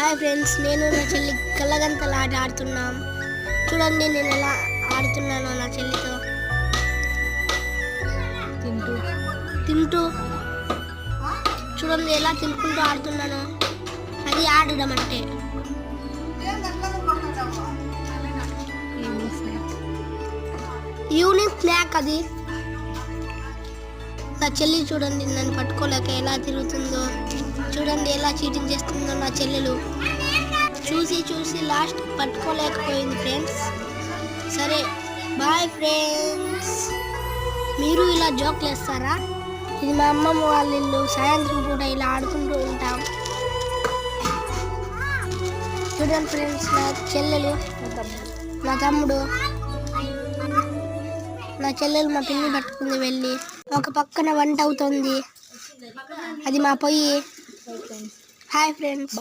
Hi friends, నేను నా చెల్లి కళ్ళగంతల ఆట ఆడుతున్నాం. చూడండి నేను ఎలా ఆడుతున్నానో నా చెల్లితో. తింటూ చూడండి ఎలా తినుకుంటూ ఆడుతున్నాను. అది ఆడడం అంటే. ఈవినింగ్ స్నాక్ అది. నా చెల్లి చూడండి నన్ను పట్టుకోలేక ఎలా తిరుగుతుందో. చూడండి ఎలా చీటింగ్ చేస్తుందో నా చెల్లెలు. చూసి లాస్ట్ పట్టుకోలేకపోయింది ఫ్రెండ్స్. సరే బాయ్ ఫ్రెండ్స్. మీరు ఇలా జోక్లు వేస్తారా? ఇది మా అమ్మమ్మ వాళ్ళ ఇల్లు. సాయంత్రం పూట ఇలా ఆడుకుంటూ ఉంటాం. చూడండి ఫ్రెండ్స్, నా చెల్లెలు, నా తమ్ముడు, నా చెల్లెలు మా పిన్ని పట్టుకుంది వెళ్ళి. ఒక పక్కన వంట అవుతుంది, అది మా పొయ్యి. Hi friends.